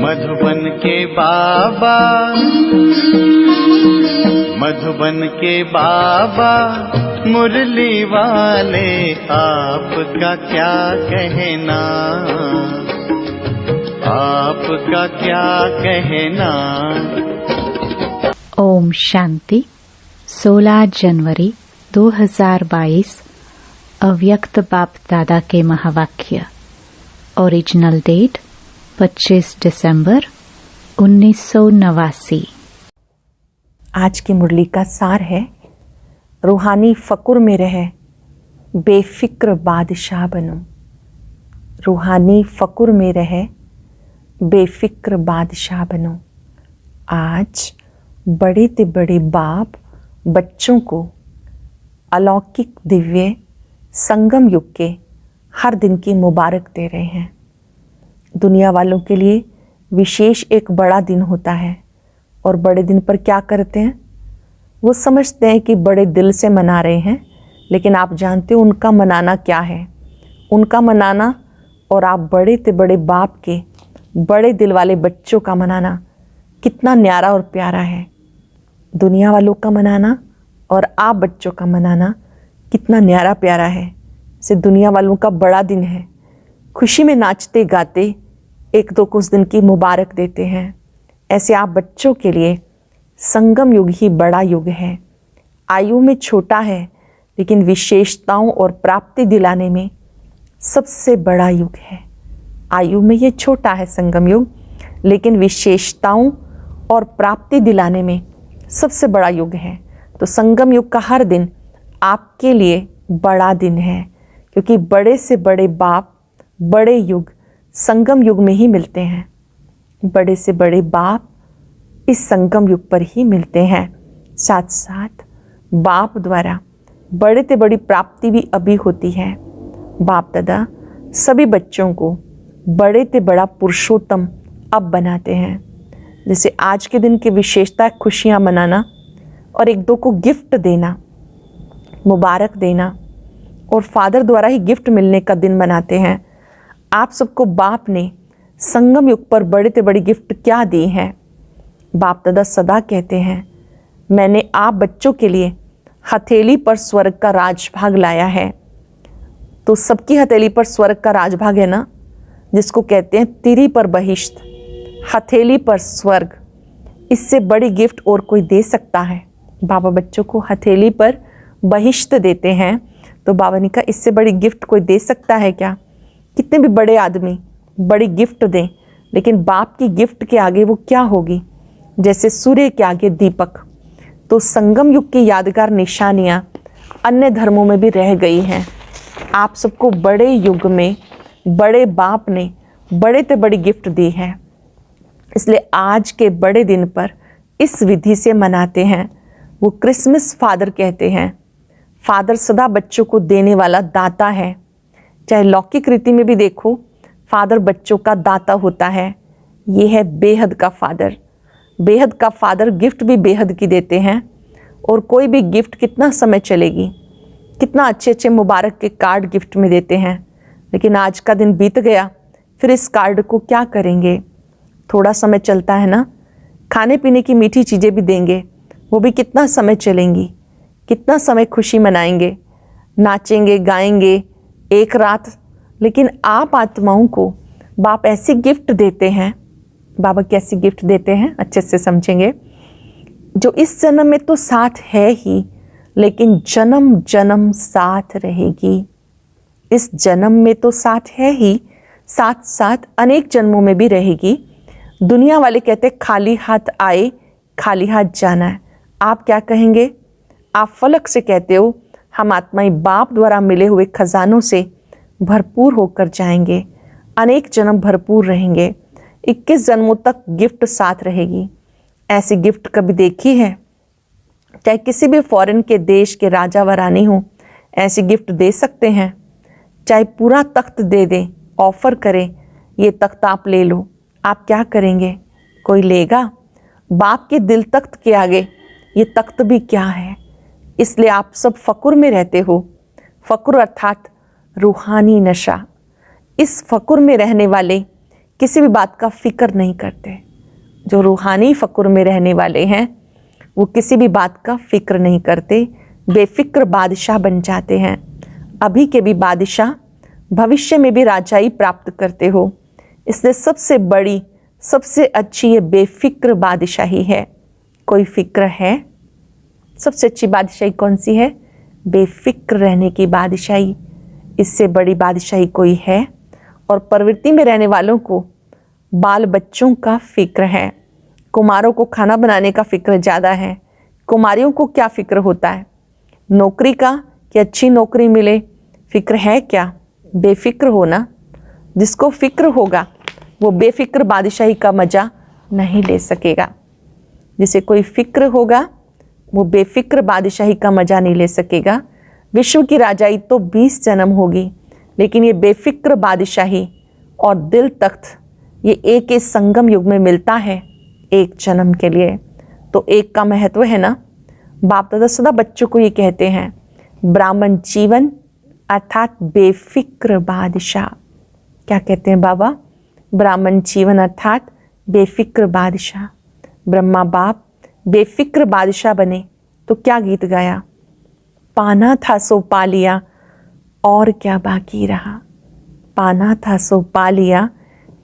मधुबन के बाबा, मधुबन के बाबा मुरली वाले, आपका क्या कहना, आपका क्या कहना। ओम शांति। 16 जनवरी 2022 अव्यक्त बाप दादा के महावाक्य। ओरिजिनल डेट 25 दिसंबर 1989। आज की मुरली का सार है, रूहानी फकुर में रहे, बेफिक्र बादशाह बनो। रूहानी फकुर में रहे, बेफिक्र बादशाह बनो। आज बड़े ते बड़े बाप बच्चों को अलौकिक दिव्य संगम युग के हर दिन की मुबारक दे रहे हैं। दुनिया वालों के लिए विशेष एक बड़ा दिन होता है, और बड़े दिन पर क्या करते हैं? वो समझते हैं कि बड़े दिल से मना रहे हैं, लेकिन आप जानते हो उनका मनाना क्या है? उनका मनाना और आप बड़े ते बड़े बाप के बड़े दिल वाले बच्चों का मनाना कितना न्यारा और प्यारा है। दुनिया वालों का मनाना और आप बच्चों का मनाना कितना न्यारा प्यारा है। इसे दुनिया वालों का बड़ा दिन है, खुशी में नाचते गाते एक दो को उस दिन की मुबारक देते हैं। ऐसे आप बच्चों के लिए संगम युग ही बड़ा युग है। आयु में छोटा है, लेकिन विशेषताओं और प्राप्ति दिलाने में सबसे बड़ा युग है। आयु में ये छोटा है संगम युग, लेकिन विशेषताओं और प्राप्ति दिलाने में सबसे बड़ा युग है। तो संगम युग का हर दिन आपके लिए बड़ा दिन है, क्योंकि बड़े से बड़े बाप बड़े युग संगम युग में ही मिलते हैं। बड़े से बड़े बाप इस संगम युग पर ही मिलते हैं। साथ साथ बाप द्वारा बड़े से बड़ी प्राप्ति भी अभी होती है। बाप दादा सभी बच्चों को बड़े से बड़ा पुरुषोत्तम अब बनाते हैं। जैसे आज के दिन की विशेषता है खुशियाँ मनाना और एक दो को गिफ्ट देना, मुबारक देना, और फादर द्वारा ही गिफ्ट मिलने का दिन मनाते हैं। आप सबको बाप ने संगम युग पर बड़े से बड़ी गिफ्ट क्या दी है? बाप दादा सदा कहते हैं, मैंने आप बच्चों के लिए हथेली पर स्वर्ग का राजभाग लाया है। तो सबकी हथेली पर स्वर्ग का राजभाग है ना, जिसको कहते हैं तिरी पर बहिश्त, हथेली पर स्वर्ग। इससे बड़ी गिफ्ट और कोई दे सकता है? बाबा बच्चों को हथेली पर बहिश्त देते हैं, तो बाबा ने कहा इससे बड़ी गिफ्ट कोई दे सकता है क्या? कितने भी बड़े आदमी बड़ी गिफ्ट दें, लेकिन बाप की गिफ्ट के आगे वो क्या होगी? जैसे सूर्य के आगे दीपक। तो संगम युग की यादगार निशानियाँ अन्य धर्मों में भी रह गई हैं। आप सबको बड़े युग में बड़े बाप ने बड़े से बड़ी गिफ्ट दी है, इसलिए आज के बड़े दिन पर इस विधि से मनाते हैं। वो क्रिसमस फादर कहते हैं। फादर सदा बच्चों को देने वाला दाता है। चाहे लौकिक रीति में भी देखो, फादर बच्चों का दाता होता है। ये है बेहद का फादर। बेहद का फादर गिफ्ट भी बेहद की देते हैं, और कोई भी गिफ्ट कितना समय चलेगी? कितना अच्छे अच्छे मुबारक के कार्ड गिफ्ट में देते हैं, लेकिन आज का दिन बीत गया, फिर इस कार्ड को क्या करेंगे? थोड़ा समय चलता है ना। खाने पीने की मीठी चीज़ें भी देंगे, वो भी कितना समय चलेंगी? कितना समय खुशी मनाएंगे, नाचेंगे गाएंगे एक रात। लेकिन आप आत्माओं को बाप ऐसी गिफ्ट देते हैं। बाबा कैसी गिफ्ट देते हैं अच्छे से समझेंगे। जो इस जन्म में तो साथ है ही, लेकिन जन्म जन्म साथ रहेगी। इस जन्म में तो साथ है ही, साथ साथ अनेक जन्मों में भी रहेगी। दुनिया वाले कहते खाली हाथ आए खाली हाथ जाना है। आप क्या कहेंगे? आप फलक से कहते हो हम आत्माएं बाप द्वारा मिले हुए खजानों से भरपूर होकर जाएंगे, अनेक जन्म भरपूर रहेंगे, 21 जन्मों तक गिफ्ट साथ रहेगी। ऐसी गिफ्ट कभी देखी है? चाहे किसी भी फॉरेन के देश के राजा व रानी हो, ऐसी गिफ्ट दे सकते हैं। चाहे पूरा तख्त दे दें, ऑफर करें, ये तख्त आप ले लो, आप क्या करेंगे? कोई लेगा? बाप के दिल तख्त के आगे ये तख्त भी क्या है? इसलिए आप सब फकुर में रहते हो। फकुर अर्थात रूहानी नशा। इस फकुर में रहने वाले किसी भी बात का फिक्र नहीं करते। जो रूहानी फ़कुर में रहने वाले हैं वो किसी भी बात का फिक्र नहीं करते, बेफिक्र बादशाह बन जाते हैं। अभी के भी बादशाह भविष्य में भी राजाई प्राप्त करते हो। इसलिए सबसे बड़ी, सबसे अच्छी ये बेफिक्र बादशाही है। कोई फिक्र है? सबसे अच्छी बादशाही कौन सी है? बेफिक्र रहने की बादशाही। इससे बड़ी बादशाही कोई है? और प्रवृत्ति में रहने वालों को बाल बच्चों का फिक्र है। कुमारों को खाना बनाने का फिक्र ज़्यादा है। कुमारियों को क्या फिक्र होता है? नौकरी का, कि अच्छी नौकरी मिले। फिक्र है क्या? बेफिक्र होना। जिसको फिक्र होगा वो बेफिक्र बादशाही का मज़ा नहीं ले सकेगा। जिसे कोई फिक्र होगा वो बेफिक्र बादशाही का मज़ा नहीं ले सकेगा। विश्व की राजाई तो 20 जन्म होगी, लेकिन ये बेफिक्र बादशाही और दिल तख्त ये एक संगम युग में मिलता है, एक जन्म के लिए। तो एक का महत्व है ना। बाप दादा सदा बच्चों को ये कहते हैं, ब्राह्मण जीवन अर्थात बेफिक्र बादशाह। क्या कहते हैं बाबा? ब्राह्मण जीवन अर्थात बेफिक्र बादशाह। ब्रह्मा बाप बेफिक्र बादशाह बने तो क्या गीत गाया? पाना था सो पा लिया और क्या बाकी रहा। पाना था सो पा लिया,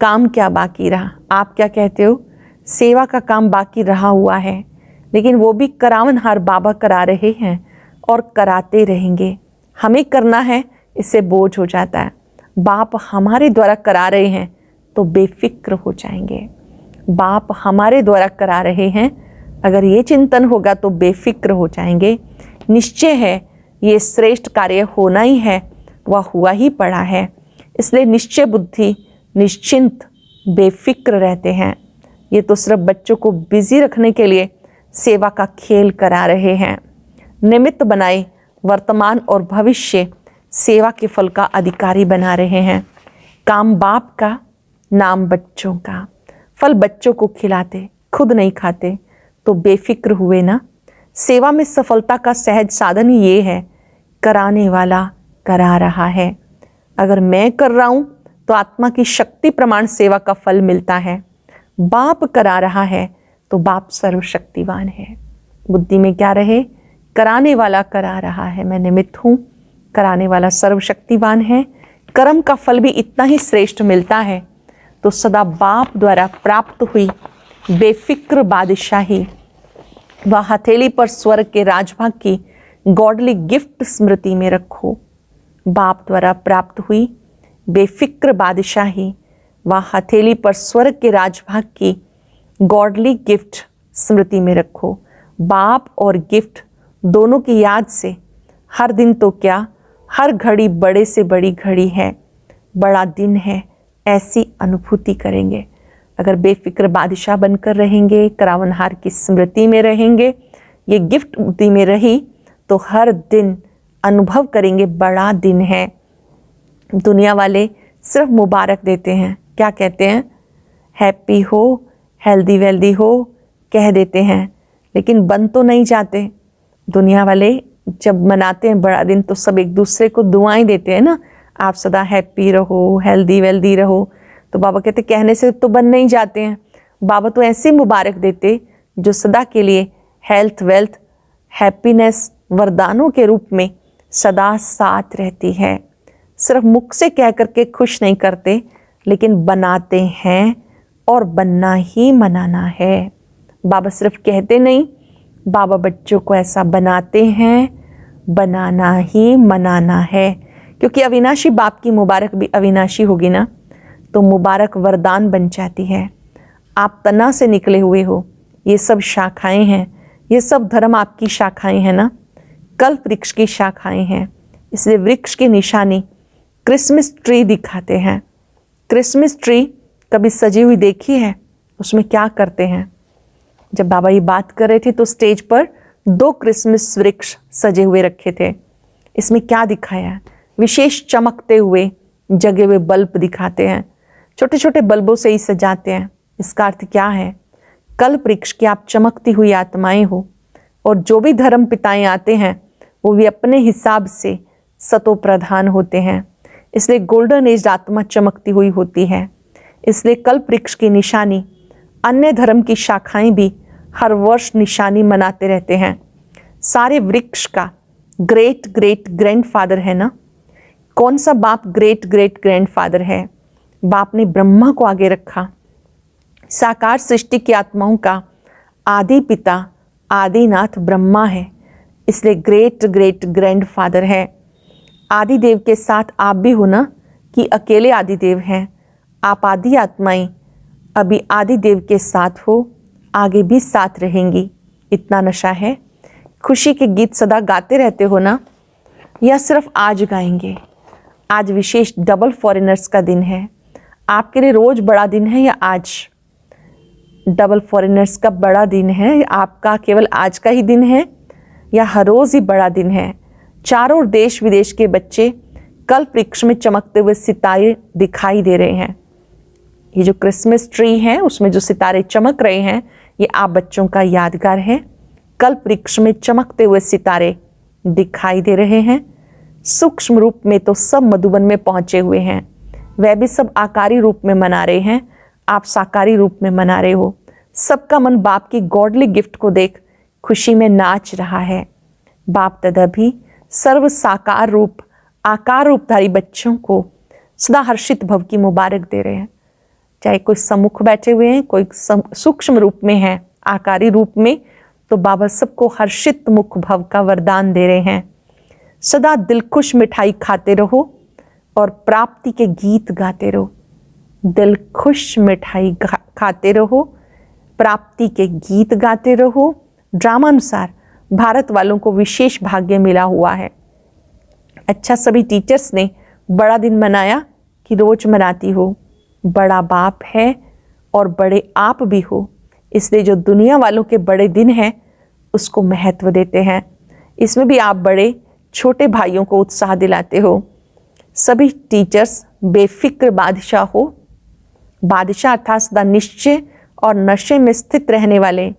काम क्या बाकी रहा। आप क्या कहते हो? सेवा का काम बाकी रहा हुआ है, लेकिन वो भी करावनहार बाबा करा रहे हैं और कराते रहेंगे। हमें करना है, इससे बोझ हो जाता है। बाप हमारे द्वारा करा रहे हैं तो बेफिक्र हो जाएंगे। बाप हमारे द्वारा करा रहे हैं, अगर ये चिंतन होगा तो बेफिक्र हो जाएंगे। निश्चय है ये श्रेष्ठ कार्य होना ही है, वह हुआ ही पड़ा है। इसलिए निश्चय बुद्धि, निश्चिंत, बेफिक्र रहते हैं। ये तो सिर्फ बच्चों को बिजी रखने के लिए सेवा का खेल करा रहे हैं। निमित्त बनाए वर्तमान और भविष्य सेवा के फल का अधिकारी बना रहे हैं। काम बाप का, नाम बच्चों का। फल बच्चों को खिलाते, खुद नहीं खाते तो बेफिक्र हुए ना। सेवा में सफलता का सहज साधन ही ये है, कराने वाला करा रहा है। अगर मैं कर रहा हूं तो आत्मा की शक्ति प्रमाण सेवा का फल मिलता है। बाप करा रहा है तो बाप सर्वशक्तिवान है। बुद्धि में क्या रहे? कराने वाला करा रहा है, मैं निमित्त हूं। कराने वाला सर्वशक्तिवान है। कर्म का फल भी इतना ही श्रेष्ठ मिलता है। तो सदा बाप द्वारा प्राप्त हुई बेफिक्र बादशाही व हथेली पर स्वर्ग के राजभाग की गॉडली गिफ्ट स्मृति में रखो। बाप द्वारा प्राप्त हुई बेफिक्र बादशाही व हथेली पर स्वर्ग के राजभाग की गॉडली गिफ्ट स्मृति में रखो। बाप और गिफ्ट दोनों की याद से हर दिन तो क्या, हर घड़ी बड़े से बड़ी घड़ी है, बड़ा दिन है, ऐसी अनुभूति करेंगे। अगर बेफिक्र बादशाह बनकर रहेंगे, करावनहार की स्मृति में रहेंगे, ये गिफ्ट बुद्धि में रही तो हर दिन अनुभव करेंगे बड़ा दिन है। दुनिया वाले सिर्फ मुबारक देते हैं। क्या कहते हैं? हैप्पी हो, हेल्दी वेल्दी हो कह देते हैं, लेकिन बन तो नहीं जाते। दुनिया वाले जब मनाते हैं बड़ा दिन तो सब एक दूसरे को दुआएं देते हैं ना, आप सदा हैप्पी रहो, हेल्दी वेल्दी रहो। तो बाबा कहते कहने से तो बन नहीं जाते हैं। बाबा तो ऐसे मुबारक देते जो सदा के लिए हेल्थ, वेल्थ, हैप्पीनेस वरदानों के रूप में सदा साथ रहती है। सिर्फ मुख से कह करके खुश नहीं करते, लेकिन बनाते हैं और बनना ही मनाना है। बाबा सिर्फ कहते नहीं, बाबा बच्चों को ऐसा बनाते हैं, बनाना ही मनाना है। क्योंकि अविनाशी बाप की मुबारक भी अविनाशी होगी ना, तो मुबारक वरदान बन जाती है। आप तना से निकले हुए हो, ये सब शाखाएं हैं, ये सब धर्म आपकी शाखाएं हैं ना, कल्प वृक्ष की शाखाएं हैं। इसलिए वृक्ष की निशानी क्रिसमस ट्री दिखाते हैं। क्रिसमस ट्री कभी सजी हुई देखी है? उसमें क्या करते हैं? जब बाबा ये बात कर रहे थे तो स्टेज पर 2 क्रिसमस वृक्ष सजे हुए रखे थे। इसमें क्या दिखाया? विशेष चमकते हुए जगे हुए बल्ब दिखाते हैं। छोटे छोटे बल्बों से ही सजाते हैं। इसका अर्थ क्या है? कल्प वृक्ष की आप चमकती हुई आत्माएं हो, और जो भी धर्म पिताएं आते हैं वो भी अपने हिसाब से सतो प्रधान होते हैं। इसलिए गोल्डन एज आत्मा चमकती हुई होती है। इसलिए कल्प वृक्ष की निशानी, अन्य धर्म की शाखाएं भी हर वर्ष निशानी मनाते रहते हैं। सारे वृक्ष का ग्रेट ग्रेट ग्रैंडफादर है ना। कौन सा बाप ग्रेट ग्रेट ग्रैंडफादर है? बाप ने ब्रह्मा को आगे रखा। साकार सृष्टि की आत्माओं का आदि पिता आदिनाथ ब्रह्मा है, इसलिए ग्रेट ग्रेट ग्रैंडफादर है। आदिदेव के साथ आप भी हो ना, कि अकेले आदिदेव हैं? आप आदि आत्माएं अभी आदिदेव के साथ हो, आगे भी साथ रहेंगी। इतना नशा है। खुशी के गीत सदा गाते रहते हो ना, या सिर्फ आज गाएंगे? आज विशेष डबल फॉरेनर्स का दिन है। आपके लिए रोज बड़ा दिन है या आज? डबल फॉरेनर्स का बड़ा दिन है। आपका केवल आज का ही दिन है या हर रोज ही बड़ा दिन है? चारों देश विदेश के बच्चे कल्प वृक्ष में चमकते हुए सितारे दिखाई दे रहे हैं। ये जो क्रिसमस ट्री है उसमें जो सितारे चमक रहे हैं, ये आप बच्चों का यादगार है। कल्प वृक्ष में चमकते हुए सितारे दिखाई दे रहे हैं। सूक्ष्म रूप में तो सब मधुबन में पहुंचे हुए हैं, वह भी सब आकारी रूप में मना रहे हैं। आप साकारी रूप में मना रहे हो। सबका मन बाप की गॉडली गिफ्ट को देख खुशी में नाच रहा है। बाप दादा भी सर्व साकार रूप आकार रूपधारी बच्चों को सदा हर्षित भव की मुबारक दे रहे हैं। चाहे कोई सम्मुख बैठे हुए हैं, कोई सूक्ष्म रूप में है, आकारी रूप में, तो बाबा सबको हर्षित मुख भव का वरदान दे रहे हैं। सदा दिलखुश मिठाई खाते रहो और प्राप्ति के गीत गाते रहो। दिल खुश मिठाई खाते रहो, प्राप्ति के गीत गाते रहो। ड्रामानुसार भारत वालों को विशेष भाग्य मिला हुआ है। अच्छा, सभी टीचर्स ने बड़ा दिन मनाया कि रोज मनाती हो? बड़ा बाप है और बड़े आप भी हो, इसलिए जो दुनिया वालों के बड़े दिन हैं उसको महत्व देते हैं। इसमें भी आप बड़े छोटे भाइयों को उत्साह दिलाते हो। सभी टीचर्स बेफिक्र बादशाह हो। बादशाह अर्थात सदा निश्चय और नशे में स्थित रहने वाले,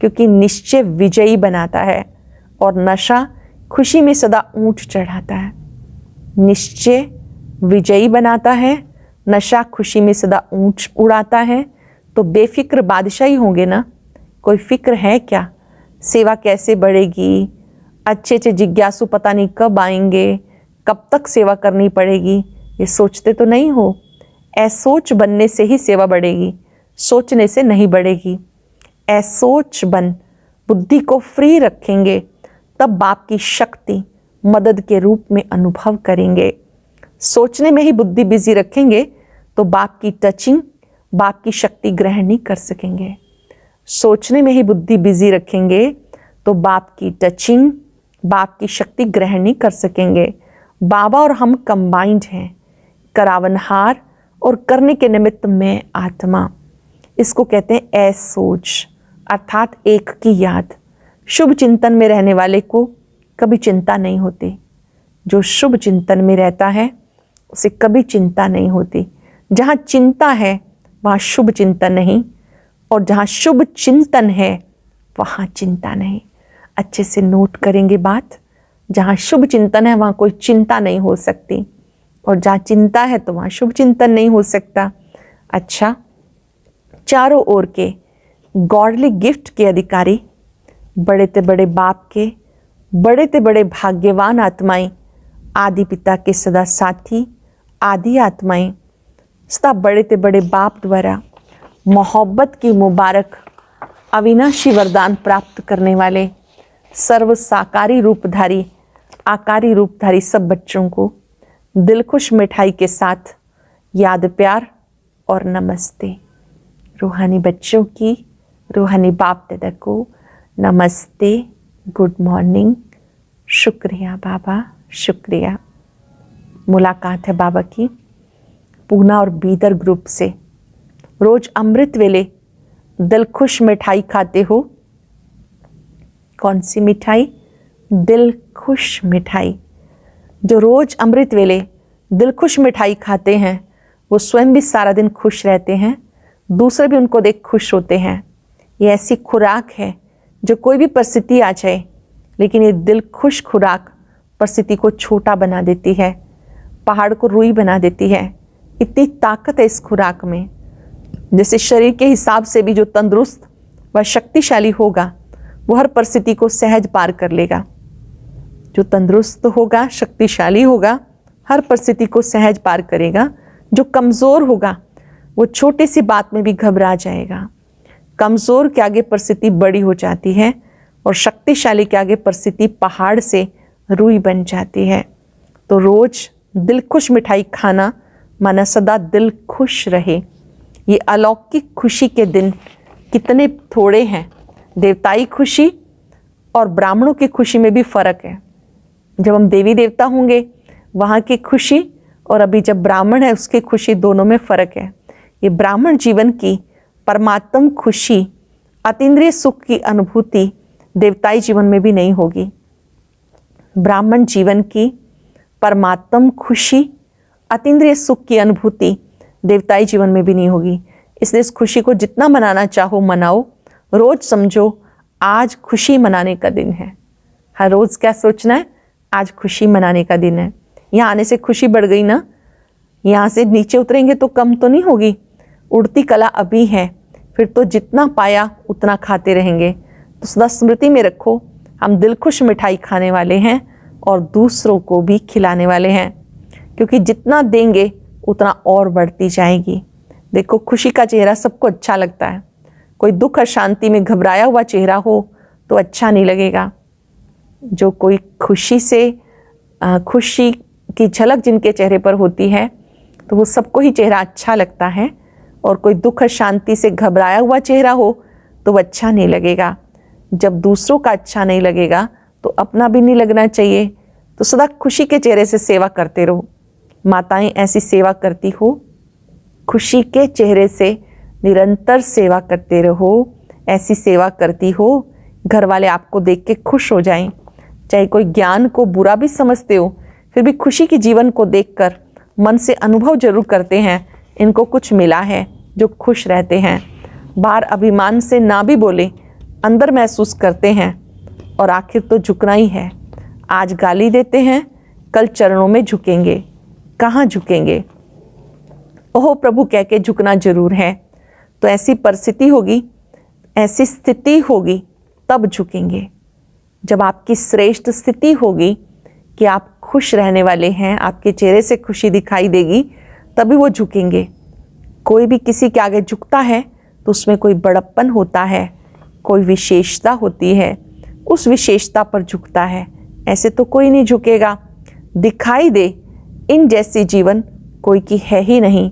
क्योंकि निश्चय विजयी बनाता है और नशा खुशी में सदा ऊंट चढ़ाता है। निश्चय विजयी बनाता है, नशा खुशी में सदा ऊंट उड़ाता है। तो बेफिक्र बादशाह ही होंगे ना। कोई फिक्र है क्या? सेवा कैसे बढ़ेगी? अच्छे अच्छे जिज्ञासु पता नहीं कब आएंगे, कब तक सेवा करनी पड़ेगी, ये सोचते तो नहीं हो। ऐसोच बनने से ही सेवा बढ़ेगी, सोचने से नहीं बढ़ेगी। ऐसोच बन बुद्धि को फ्री रखेंगे, तब बाप की शक्ति मदद के रूप में अनुभव करेंगे। सोचने में ही बुद्धि बिजी रखेंगे तो बाप की टचिंग, बाप की शक्ति ग्रहण नहीं कर सकेंगे। सोचने में ही बुद्धि बिजी रखेंगे तो बाप की टचिंग, बाप की शक्ति ग्रहण नहीं कर सकेंगे। बाबा और हम कंबाइंड हैं, करावनहार और करने के निमित्त में आत्मा। इसको कहते हैं ऐसोच, अर्थात एक की याद। शुभ चिंतन में रहने वाले को कभी चिंता नहीं होती। जो शुभ चिंतन में रहता है उसे कभी चिंता नहीं होती। जहाँ चिंता है वहाँ शुभ चिंतन नहीं, और जहाँ शुभ चिंतन है वहाँ चिंता नहीं। अच्छे से नोट करेंगे बात। जहाँ शुभ चिंतन है वहाँ कोई चिंता नहीं हो सकती, और जहाँ चिंता है तो वहाँ शुभ चिंतन नहीं हो सकता। अच्छा, चारों ओर के गॉडली गिफ्ट के अधिकारी, बड़े ते बड़े बाप के बड़े ते बड़े भाग्यवान आत्माएं, आदि पिता के सदा साथी आदि आत्माएं, सदा बड़े ते बड़े बाप द्वारा मोहब्बत की मुबारक अविनाशी वरदान प्राप्त करने वाले सर्व साकारी रूपधारी आकारी रूपधारी सब बच्चों को दिलखुश मिठाई के साथ याद, प्यार और नमस्ते। रूहानी बच्चों की, रूहानी बाप दादा को नमस्ते, गुड मॉर्निंग, शुक्रिया बाबा, शुक्रिया। मुलाकात है बाबा की पूना और बीदर ग्रुप से। रोज अमृत वेले दिलखुश मिठाई खाते हो। कौन सी मिठाई? दिलखुश मिठाई। जो रोज अमृत वेले दिलखुश मिठाई खाते हैं वो स्वयं भी सारा दिन खुश रहते हैं, दूसरे भी उनको देख खुश होते हैं। ये ऐसी खुराक है जो कोई भी परिस्थिति आ जाए, लेकिन ये दिलखुश खुराक परिस्थिति को छोटा बना देती है, पहाड़ को रुई बना देती है। इतनी ताकत है इस खुराक में। जैसे शरीर के हिसाब से भी जो तंदुरुस्त व शक्तिशाली होगा वो हर परिस्थिति को सहज पार कर लेगा। जो तंदुरुस्त होगा, शक्तिशाली होगा, हर परिस्थिति को सहज पार करेगा। जो कमज़ोर होगा वो छोटी सी बात में भी घबरा जाएगा। कमज़ोर के आगे परिस्थिति बड़ी हो जाती है और शक्तिशाली के आगे परिस्थिति पहाड़ से रुई बन जाती है। तो रोज़ दिल खुश मिठाई खाना माना सदा दिल खुश रहे। ये अलौकिक खुशी के दिन कितने थोड़े हैं। देवताई खुशी और ब्राह्मणों की खुशी में भी फ़र्क है। जब हम देवी देवता होंगे वहाँ की खुशी और अभी जब ब्राह्मण है उसकी खुशी, दोनों में फ़र्क है। ये ब्राह्मण जीवन की परमात्म खुशी, अतीन्द्रिय सुख की अनुभूति देवताई जीवन में भी नहीं होगी। ब्राह्मण जीवन की परमात्म खुशी, अतीन्द्रिय सुख की अनुभूति देवताई जीवन में भी नहीं होगी। इसलिए इस खुशी को जितना मनाना चाहो मनाओ। रोज़ समझो आज खुशी मनाने का दिन है। हर रोज़ क्या सोचना है, आज खुशी मनाने का दिन है। यहाँ आने से खुशी बढ़ गई ना, यहाँ से नीचे उतरेंगे तो कम तो नहीं होगी। उड़ती कला अभी है, फिर तो जितना पाया उतना खाते रहेंगे। तो सदा स्मृति में रखो, हम दिल खुश मिठाई खाने वाले हैं और दूसरों को भी खिलाने वाले हैं, क्योंकि जितना देंगे उतना और बढ़ती जाएगी। देखो, खुशी का चेहरा सबको अच्छा लगता है। कोई दुख और शांति में घबराया हुआ चेहरा हो तो अच्छा नहीं लगेगा। जो कोई खुशी की झलक जिनके चेहरे पर होती है तो वो सबको ही चेहरा अच्छा लगता है। और कोई दुख और शांति से घबराया हुआ चेहरा हो तो वो अच्छा नहीं लगेगा। जब दूसरों का अच्छा नहीं लगेगा तो अपना भी नहीं लगना चाहिए। तो सदा खुशी के चेहरे से सेवा करते रहो। माताएं ऐसी सेवा करती हो, खुशी के चेहरे से निरंतर सेवा करते रहो। ऐसी सेवा करती हो घर वाले आपको देख के खुश हो जाएं। चाहे कोई ज्ञान को बुरा भी समझते हो, फिर भी खुशी के जीवन को देखकर मन से अनुभव जरूर करते हैं, इनको कुछ मिला है, जो खुश रहते हैं। बाहर अभिमान से ना भी बोले, अंदर महसूस करते हैं और आखिर तो झुकना ही है। आज गाली देते हैं, कल चरणों में झुकेंगे। कहाँ झुकेंगे? ओह प्रभु कह के झुकना जरूर है। तो ऐसी परिस्थिति होगी, ऐसी स्थिति होगी, तब झुकेंगे। जब आपकी श्रेष्ठ स्थिति होगी कि आप खुश रहने वाले हैं, आपके चेहरे से खुशी दिखाई देगी, तभी वो झुकेंगे। कोई भी किसी के आगे झुकता है तो उसमें कोई बड़प्पन होता है, कोई विशेषता होती है, उस विशेषता पर झुकता है। ऐसे तो कोई नहीं झुकेगा। दिखाई दे इन जैसी जीवन कोई की है ही नहीं,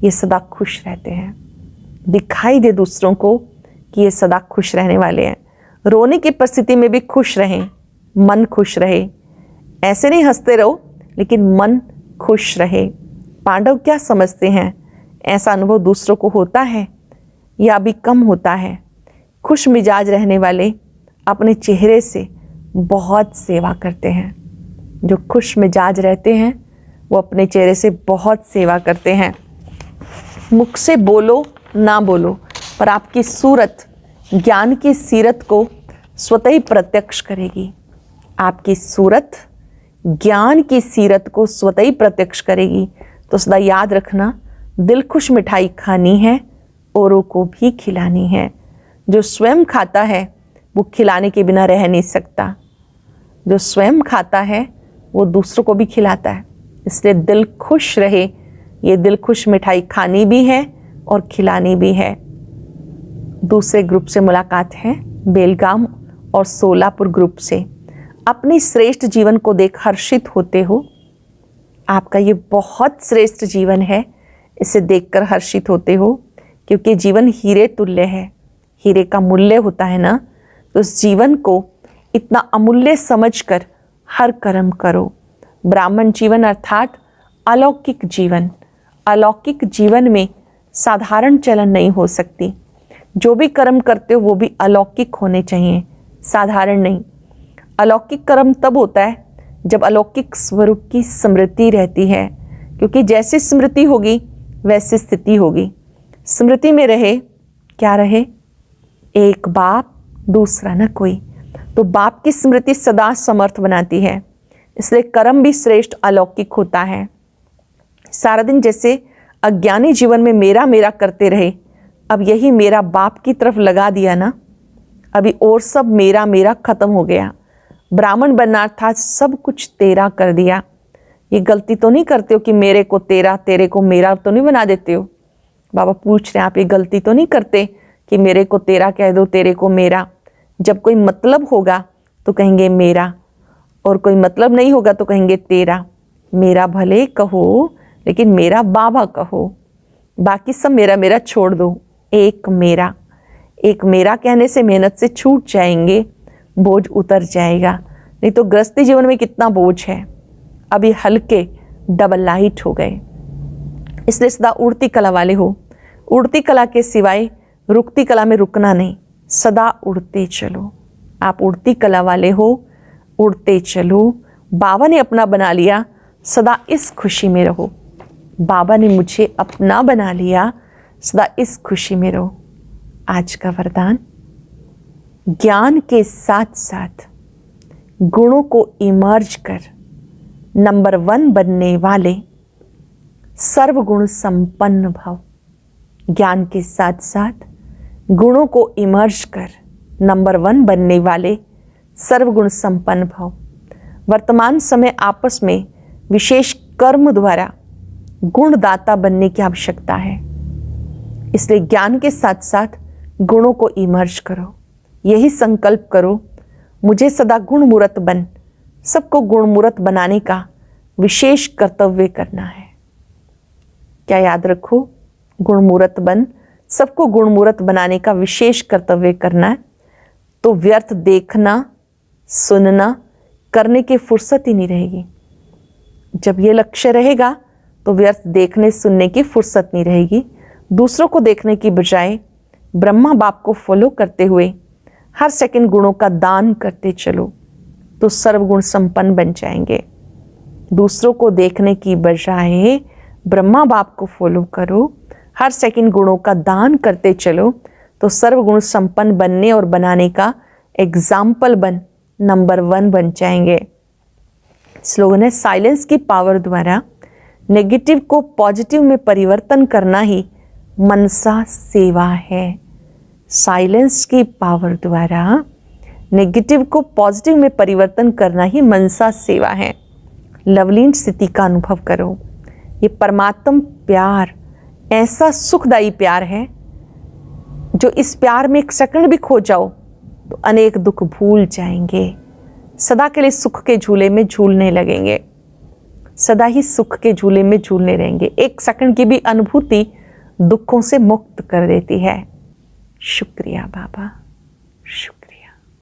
ये सदा खुश रहते हैं। दिखाई दे दूसरों को कि ये सदा खुश रहने वाले हैं। रोने की परिस्थिति में भी खुश रहें, मन खुश रहे। ऐसे नहीं हंसते रहो, लेकिन मन खुश रहे। पांडव क्या समझते हैं, ऐसा अनुभव दूसरों को होता है या अभी कम होता है? खुश मिजाज रहने वाले अपने चेहरे से बहुत सेवा करते हैं। जो खुश मिजाज रहते हैं वो अपने चेहरे से बहुत सेवा करते हैं। मुख से बोलो ना बोलो, पर आपकी सूरत ज्ञान की सीरत को स्वतः ही प्रत्यक्ष करेगी। आपकी सूरत ज्ञान की सीरत को स्वतः ही प्रत्यक्ष करेगी। तो सदा याद रखना, दिल खुश मिठाई खानी है, औरों को भी खिलानी है। जो स्वयं खाता है वो खिलाने के बिना रह नहीं सकता। जो स्वयं खाता है वो दूसरों को भी खिलाता है। इसलिए दिल खुश रहे। ये दिल खुश मिठाई खानी भी है और खिलानी भी है। दूसरे ग्रुप से मुलाकात है, बेलगाम और सोलापुर ग्रुप से। अपनी श्रेष्ठ जीवन को देख हर्षित होते हो। आपका ये बहुत श्रेष्ठ जीवन है, इसे देखकर हर्षित होते हो, क्योंकि जीवन हीरे तुल्य है। हीरे का मूल्य होता है ना, तो उस जीवन को इतना अमूल्य समझकर हर कर्म करो। ब्राह्मण जीवन अर्थात अलौकिक जीवन। अलौकिक जीवन में साधारण चलन नहीं हो सकती। जो भी कर्म करते हो वो भी अलौकिक होने चाहिए, साधारण नहीं। अलौकिक कर्म तब होता है जब अलौकिक स्वरूप की स्मृति रहती है, क्योंकि जैसी स्मृति होगी वैसी स्थिति होगी। स्मृति में रहे, क्या रहे? एक बाप, दूसरा न कोई। तो बाप की स्मृति सदा समर्थ बनाती है, इसलिए कर्म भी श्रेष्ठ अलौकिक होता है। सारा दिन जैसे अज्ञानी जीवन में मेरा मेरा करते रहे अब यही मेरा बाप की तरफ लगा दिया ना, अभी और सब मेरा मेरा खत्म हो गया। ब्राह्मण बनना था, सब कुछ तेरा कर दिया। ये गलती तो नहीं करते हो कि मेरे को तेरा, तेरे को मेरा तो नहीं बना देते हो? बाबा पूछ रहे हैं, आप ये गलती तो नहीं करते कि मेरे को तेरा कह दो, तेरे को मेरा? जब कोई मतलब होगा तो कहेंगे मेरा, और कोई मतलब नहीं होगा तो कहेंगे तेरा। मेरा भले कहो, लेकिन मेरा बाबा कहो, बाकी सब मेरा मेरा छोड़ दो। एक मेरा, एक मेरा कहने से मेहनत से छूट जाएंगे, बोझ उतर जाएगा। नहीं तो गृहस्थी जीवन में कितना बोझ है, अभी हल्के डबल लाइट हो गए। इसलिए सदा उड़ती कला वाले हो। उड़ती कला के सिवाय रुकती कला में रुकना नहीं, सदा उड़ते चलो। आप उड़ती कला वाले हो, उड़ते चलो। बाबा ने अपना बना लिया, सदा इस खुशी में रहो। बाबा ने मुझे अपना बना लिया, सदा इस खुशी में रहो। आज का वरदान, ज्ञान के साथ साथ गुणों को इमर्ज कर नंबर 1 बनने वाले सर्वगुण संपन्न भव। ज्ञान के साथ साथ गुणों को इमर्ज कर नंबर 1 बनने वाले सर्वगुण संपन्न भव। वर्तमान समय आपस में विशेष कर्म द्वारा गुणदाता बनने की आवश्यकता है। इसलिए ज्ञान के साथ साथ गुणों को इमर्ज करो। यही संकल्प करो, मुझे सदा गुणमूर्त बन, सबको गुणमूर्त बनाने का विशेष कर्तव्य करना है। क्या याद रखो? गुणमूर्त बन, सबको गुणमूर्त बनाने का विशेष कर्तव्य करना है। तो व्यर्थ देखना, सुनना, करने की फुर्सत ही नहीं रहेगी। जब ये लक्ष्य रहेगा तो व्यर्थ देखने सुनने की फुर्सत नहीं रहेगी। दूसरों को देखने की बजाय ब्रह्मा बाप को फॉलो करते हुए हर सेकंड गुणों का दान करते चलो, तो सर्वगुण संपन्न बन जाएंगे। दूसरों को देखने की बजाय ब्रह्मा बाप को फॉलो करो, हर सेकंड गुणों का दान करते चलो, तो सर्वगुण संपन्न बनने और बनाने का एग्जाम्पल बन नंबर 1 बन जाएंगे। स्लोगन है, साइलेंस की पावर द्वारा नेगेटिव को पॉजिटिव में परिवर्तन करना ही मनसा सेवा है। साइलेंस की पावर द्वारा नेगेटिव को पॉजिटिव में परिवर्तन करना ही मनसा सेवा है। लवलीन स्थिति का अनुभव करो। ये परमात्म प्यार ऐसा सुखदायी प्यार है, जो इस प्यार में एक सेकंड भी खो जाओ तो अनेक दुख भूल जाएंगे। सदा के लिए सुख के झूले में झूलने लगेंगे, सदा ही सुख के झूले में झूलने रहेंगे। एक सेकंड की भी अनुभूति दुखों से मुक्त कर देती है। शुक्रिया बाबा, शुक्रिया।